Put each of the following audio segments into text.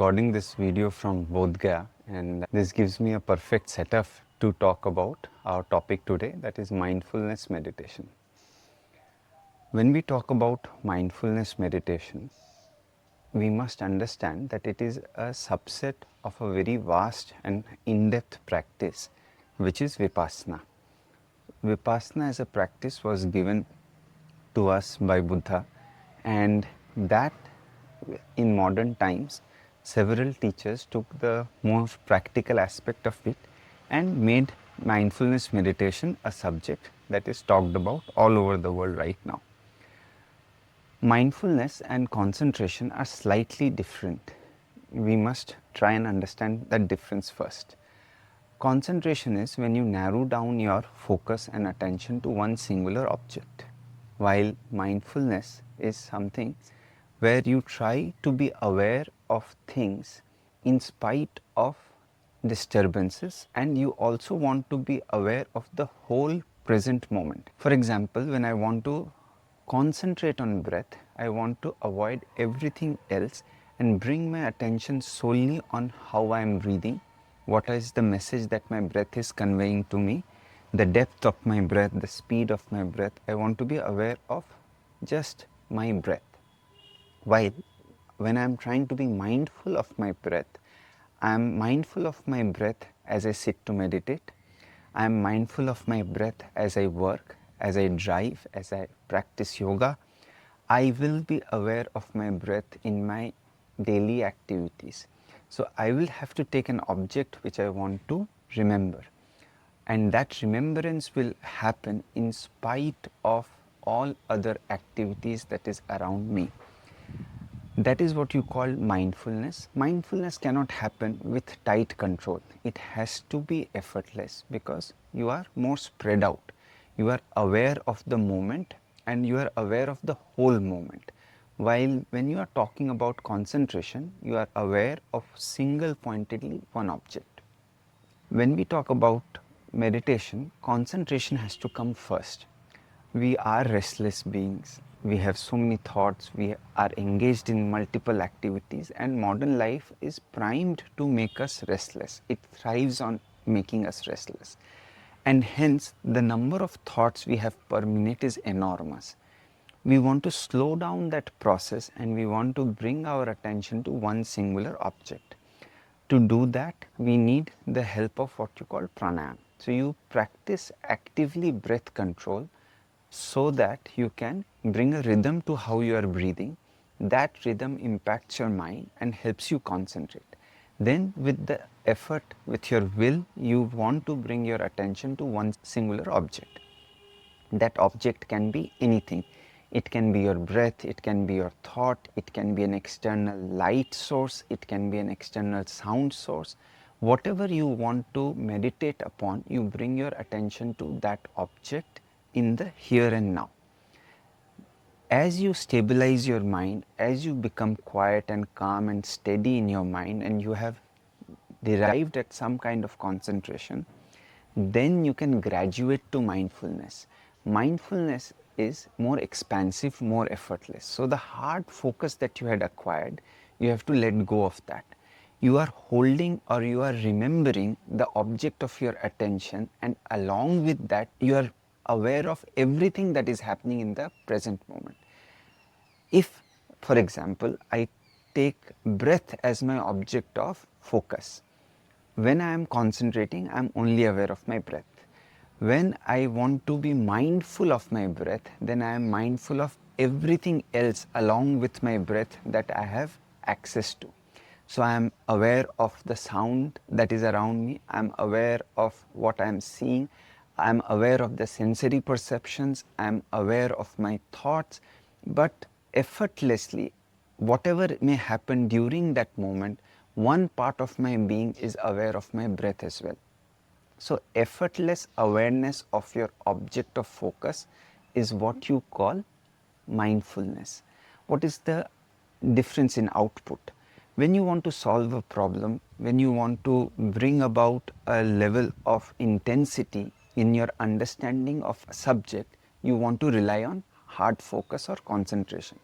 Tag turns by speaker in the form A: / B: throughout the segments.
A: recording this video from Bodh Gaya, and this gives me a perfect setup to talk about our topic today, that is mindfulness meditation. When we talk about mindfulness meditation, we must understand that it is a subset of a very vast and in-depth practice, which is Vipassana. Vipassana as a practice was given to us by Buddha, and that in modern times several teachers took the more practical aspect of it and made mindfulness meditation a subject that is talked about all over the world right now. Mindfulness and concentration are slightly different. We must try and understand that difference first. Concentration is when you narrow down your focus and attention to one singular object, while mindfulness is something where you try to be aware of things in spite of disturbances, and you also want to be aware of the whole present moment. For example, when I want to concentrate on breath, I want to avoid everything else and bring my attention solely on how I am breathing, what is the message that my breath is conveying to me, the depth of my breath, the speed of my breath. I want to be aware of just my breath. While when I am trying to be mindful of my breath, I am mindful of my breath as I sit to meditate. I am mindful of my breath as I work, as I drive, as I practice yoga. I will be aware of my breath in my daily activities. So I will have to take an object which I want to remember. And that remembrance will happen in spite of all other activities that is around me. That is what you call mindfulness. Mindfulness cannot happen with tight control. It has to be effortless because you are more spread out. You are aware of the moment and you are aware of the whole moment. While when you are talking about concentration, you are aware of single pointedly one object. When we talk about meditation, concentration has to come first. We are restless beings. We have so many thoughts. We are engaged in multiple activities, and modern life is primed to make us restless. It thrives on making us restless. And hence, the number of thoughts we have per minute is enormous. We want to slow down that process and we want to bring our attention to one singular object. To do that, we need the help of what you call pranayama. So you practice actively breath control so that you can bring a rhythm to how you are breathing. That rhythm impacts your mind and helps you concentrate. Then with the effort, with your will, you want to bring your attention to one singular object. That object can be anything. It can be your breath, it can be your thought, it can be an external light source, it can be an external sound source. Whatever you want to meditate upon, you bring your attention to that object in the here and now. As you stabilize your mind, as you become quiet and calm and steady in your mind, and you have derived at some kind of concentration, then you can graduate to mindfulness. Mindfulness is more expansive, more effortless. So the hard focus that you had acquired, you have to let go of that. You are holding or you are remembering the object of your attention, and along with that, you are aware of everything that is happening in the present moment. If, for example, I take breath as my object of focus, when I am concentrating, I am only aware of my breath. When I want to be mindful of my breath, then I am mindful of everything else along with my breath that I have access to. So I am aware of the sound that is around me, I am aware of what I am seeing, I am aware of the sensory perceptions, I am aware of my thoughts, but effortlessly, whatever may happen during that moment, one part of my being is aware of my breath as well. So effortless awareness of your object of focus is what you call mindfulness. What is the difference in output? When you want to solve a problem, when you want to bring about a level of intensity in your understanding of a subject, you want to rely on hard focus or concentration.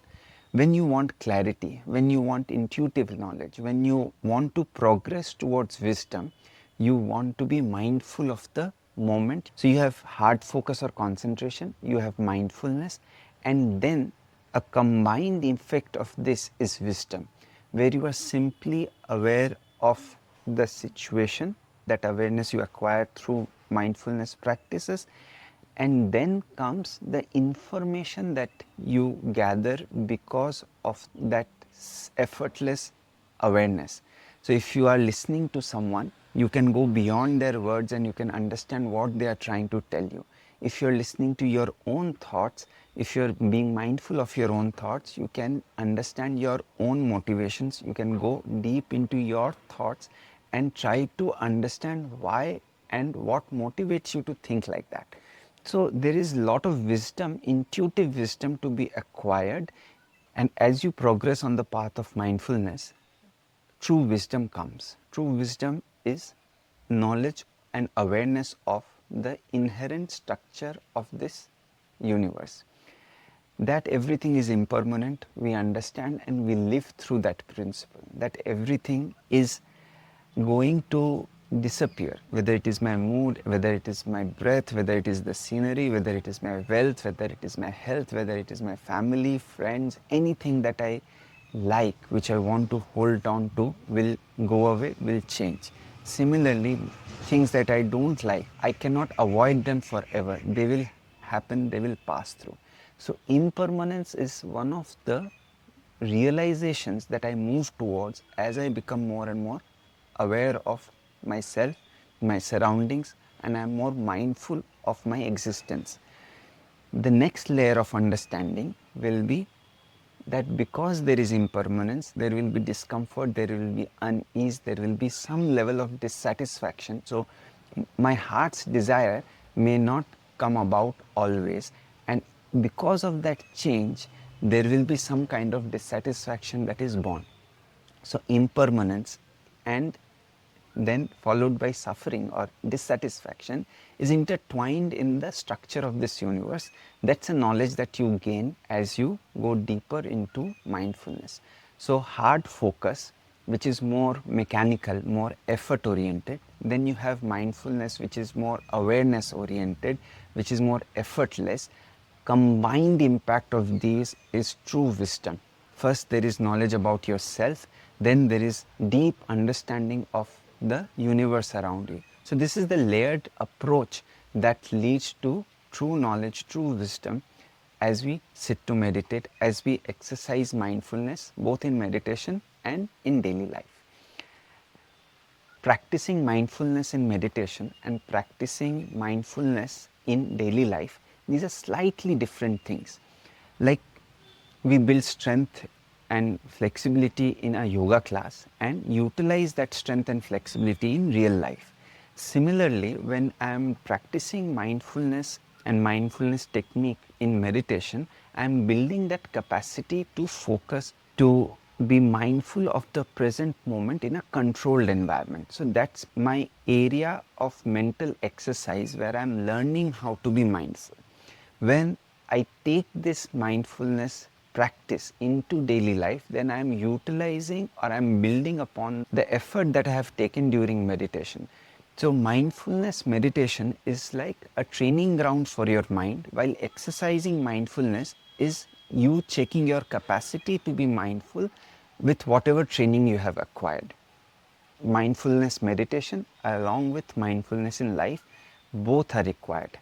A: When you want clarity, when you want intuitive knowledge, when you want to progress towards wisdom, you want to be mindful of the moment. So you have hard focus or concentration, you have mindfulness, and then a combined effect of this is wisdom, where you are simply aware of the situation, that awareness you acquire through mindfulness practices, and then comes the information that you gather because of that effortless awareness. So if you are listening to someone, you can go beyond their words and you can understand what they are trying to tell you. If you're listening to your own thoughts, if you're being mindful of your own thoughts, you can understand your own motivations. You can go deep into your thoughts and try to understand why and what motivates you to think like that. So there is a lot of wisdom, intuitive wisdom to be acquired, and as you progress on the path of mindfulness, true wisdom comes. True wisdom is knowledge and awareness of the inherent structure of this universe. That everything is impermanent, we understand and we live through that principle. That everything is going to disappear, whether it is my mood, whether it is my breath, whether it is the scenery, whether it is my wealth, whether it is my health, whether it is my family, friends, anything that I like, which I want to hold on to, will go away, will change. Similarly, things that I don't like, I cannot avoid them forever. They will happen, they will pass through. So impermanence is one of the realizations that I move towards as I become more and more aware of myself, my surroundings, and I am more mindful of my existence. The next layer of understanding will be that because there is impermanence, there will be discomfort, there will be unease, there will be some level of dissatisfaction. So my heart's desire may not come about always, and because of that change, there will be some kind of dissatisfaction that is born. So impermanence and then followed by suffering or dissatisfaction is intertwined in the structure of this universe. That's a knowledge that you gain as you go deeper into mindfulness. So hard focus, which is more mechanical, more effort oriented. Then you have mindfulness, which is more awareness oriented, which is more effortless. Combined impact of these is true wisdom. First, there is knowledge about yourself, then there is deep understanding of the universe around you. So this is the layered approach that leads to true knowledge, true wisdom as we sit to meditate, as we exercise mindfulness both in meditation and in daily life. Practicing mindfulness in meditation and practicing mindfulness in daily life, these are slightly different things. Like we build strength and flexibility in a yoga class and utilize that strength and flexibility in real life. Similarly, when I am practicing mindfulness and mindfulness technique in meditation, I am building that capacity to focus, to be mindful of the present moment in a controlled environment. So that's my area of mental exercise where I'm learning how to be mindful. When I take this mindfulness practice into daily life, then I am utilizing or I am building upon the effort that I have taken during meditation. So mindfulness meditation is like a training ground for your mind, while exercising mindfulness is you checking your capacity to be mindful with whatever training you have acquired. Mindfulness meditation along with mindfulness in life, both are required.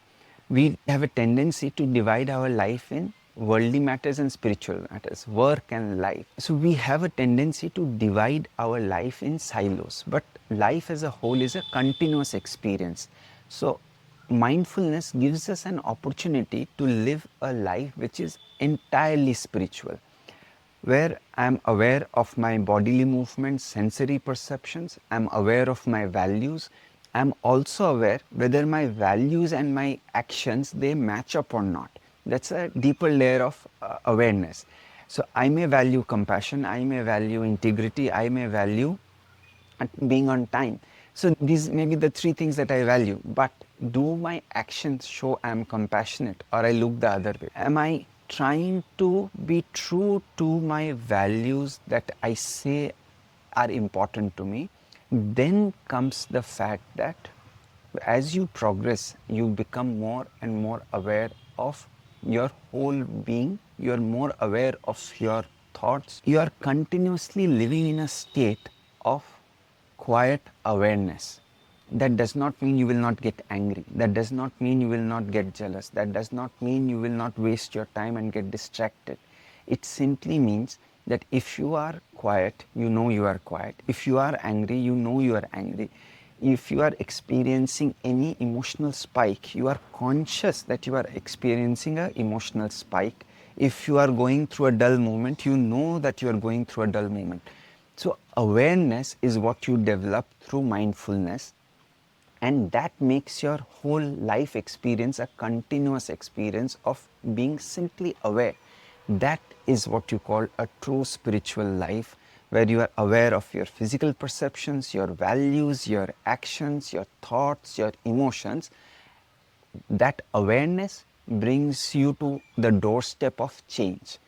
A: We have a tendency to divide our life in worldly matters and spiritual matters, work and life. So we have a tendency to divide our life in silos, but life as a whole is a continuous experience. So mindfulness gives us an opportunity to live a life which is entirely spiritual, where I am aware of my bodily movements, sensory perceptions, I am aware of my values. I am also aware whether my values and my actions, they match up or not. That's a deeper layer of awareness. So I may value compassion, I may value integrity, I may value being on time. So these may be the three things that I value, but do my actions show I am compassionate or I look the other way? Am I trying to be true to my values that I say are important to me, then comes the fact that as you progress, you become more and more aware of your whole being, you are more aware of your thoughts, you are continuously living in a state of quiet awareness. That does not mean you will not get angry. That does not mean you will not get jealous. That does not mean you will not waste your time and get distracted. It simply means that if you are quiet, you know you are quiet. If you are angry, you know you are angry. If you are experiencing any emotional spike, you are conscious that you are experiencing an emotional spike. If you are going through a dull moment, you know that you are going through a dull moment. So awareness is what you develop through mindfulness, and that makes your whole life experience a continuous experience of being simply aware. That is what you call a true spiritual life, where you are aware of your physical perceptions, your values, your actions, your thoughts, your emotions. That awareness brings you to the doorstep of change.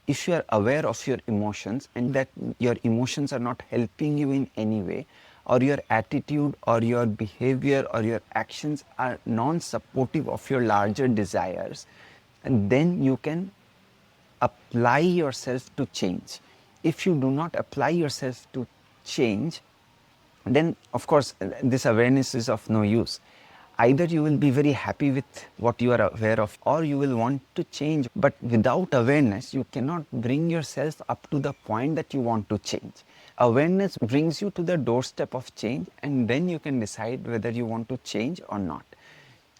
A: If you are aware of your emotions and that your emotions are not helping you in any way, or your attitude or your behavior or your actions are non-supportive of your larger desires, and then you can apply yourself to change. If you do not apply yourself to change, then of course this awareness is of no use. Either you will be very happy with what you are aware of, or you will want to change. But without awareness, you cannot bring yourself up to the point that you want to change. Awareness brings you to the doorstep of change, and then you can decide whether you want to change or not.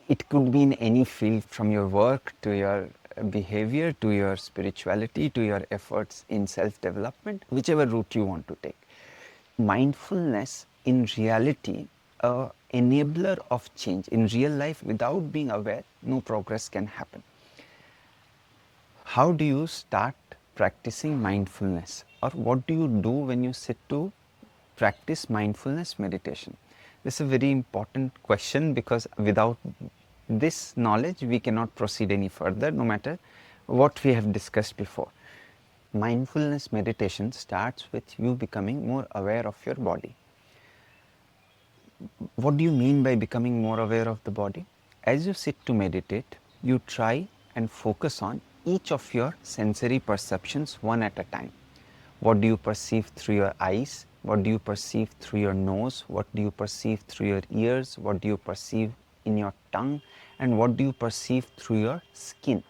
A: It could be in any field, from your work to your behavior to your spirituality to your efforts in self-development, whichever route you want to take. Mindfulness in reality, a enabler of change. In real life, without being aware, no progress can happen. How do you start practicing mindfulness, or what do you do when you sit to practice mindfulness meditation? This is a very important question, because without this knowledge we cannot proceed any further, no matter what we have discussed before. Mindfulness meditation starts with you becoming more aware of your body. What do you mean by becoming more aware of the body? As you sit to meditate, you try and focus on each of your sensory perceptions one at a time. What do you perceive through your eyes? What do you perceive through your nose? What do you perceive through your ears? What do you perceive in your tongue? And what do you perceive through your skin?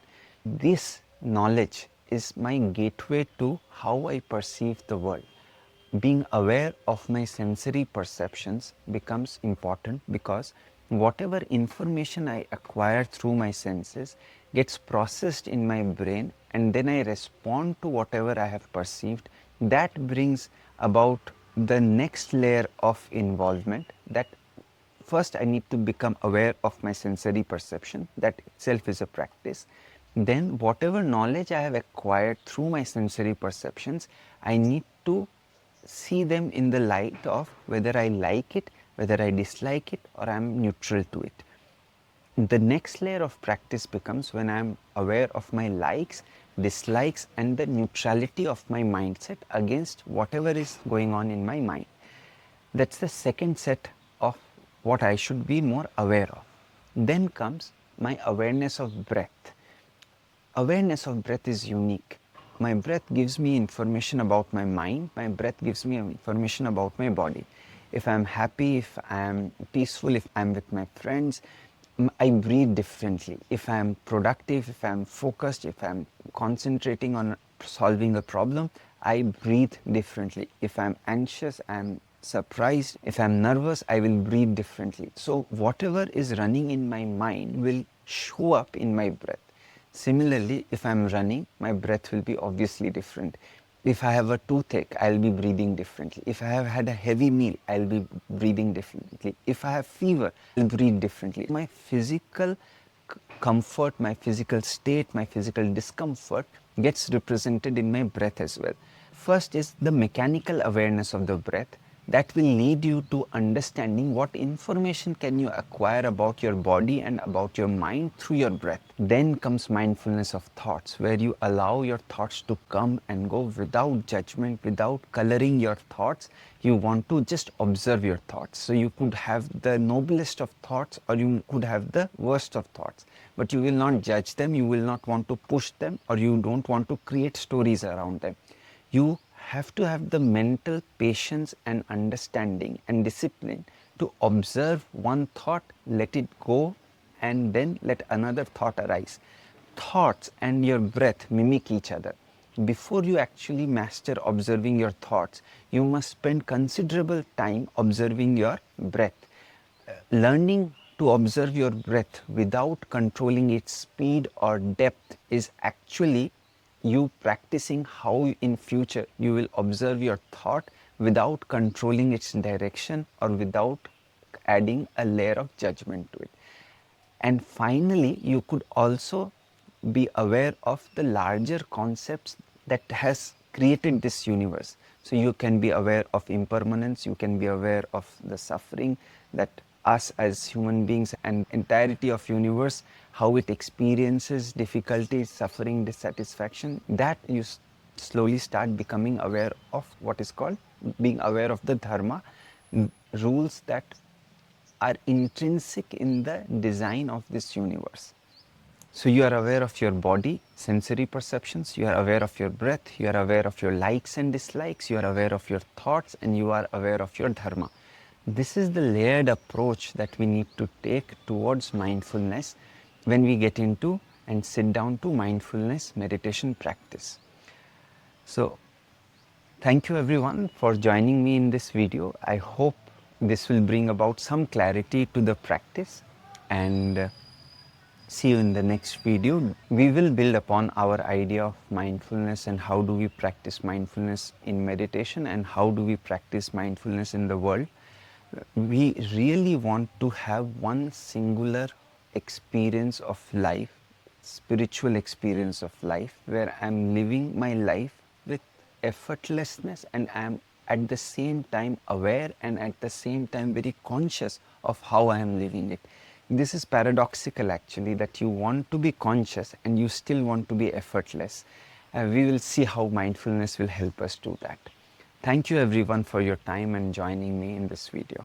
A: This knowledge is my gateway to how I perceive the world. Being aware of my sensory perceptions becomes important, because whatever information I acquire through my senses gets processed in my brain, and then I respond to whatever I have perceived. That brings about the next layer of involvement, that first I need to become aware of my sensory perception. That itself is a practice. Then whatever knowledge I have acquired through my sensory perceptions, I need to see them in the light of whether I like it, whether I dislike it, or I am neutral to it. The next layer of practice becomes when I am aware of my likes, dislikes, and the neutrality of my mindset against whatever is going on in my mind. That's the second set of what I should be more aware of. Then comes my awareness of breath. Awareness of breath is unique. My breath gives me information about my mind. My breath gives me information about my body. If I'm happy, if I'm peaceful, if I'm with my friends, I breathe differently. If I'm productive, if I'm focused, if I'm concentrating on solving a problem, I breathe differently. If I'm anxious, I'm surprised, if I'm nervous, I will breathe differently. So whatever is running in my mind will show up in my breath. Similarly, if I'm running, my breath will be obviously different. If I have a toothache, I'll be breathing differently. If I have had a heavy meal, I'll be breathing differently. If I have fever, I'll breathe differently. My physical comfort, my physical state, my physical discomfort gets represented in my breath as well. First is the mechanical awareness of the breath. that will lead you to understanding what information can you acquire about your body and about your mind through your breath. Then comes mindfulness of thoughts, where you allow your thoughts to come and go without judgment, without coloring your thoughts. You want to just observe your thoughts. So you could have the noblest of thoughts or you could have the worst of thoughts, but you will not judge them, you will not want to push them, or you don't want to create stories around them. You have to have the mental patience and understanding and discipline to observe one thought, let it go, and then let another thought arise. Thoughts and your breath mimic each other. Before you actually master observing your thoughts, you must spend considerable time observing your breath. Learning to observe your breath without controlling its speed or depth is actually you practicing how in future you will observe your thought without controlling its direction or without adding a layer of judgment to it. And finally, you could also be aware of the larger concepts that has created this universe. So you can be aware of impermanence, you can be aware of the suffering that us as human beings and entirety of universe, how it experiences difficulty, suffering, dissatisfaction. That you slowly start becoming aware of what is called being aware of the Dharma, rules that are intrinsic in the design of this universe. So you are aware of your body, sensory perceptions, you are aware of your breath, you are aware of your likes and dislikes, you are aware of your thoughts, and you are aware of your dharma. This is the layered approach that we need to take towards mindfulness when we get into and sit down to mindfulness meditation practice. So thank you everyone for joining me in this video. I hope this will bring about some clarity to the practice, and see you in the next video. We will build upon our idea of mindfulness and how do we practice mindfulness in meditation and how do we practice mindfulness in the world. We really want to have one singular experience of life, spiritual experience of life, where I'm living my life with effortlessness and I'm at the same time aware and at the same time very conscious of how I am living it. This is paradoxical actually, that you want to be conscious and you still want to be effortless. We will see how mindfulness will help us do that. Thank you everyone for your time and joining me in this video.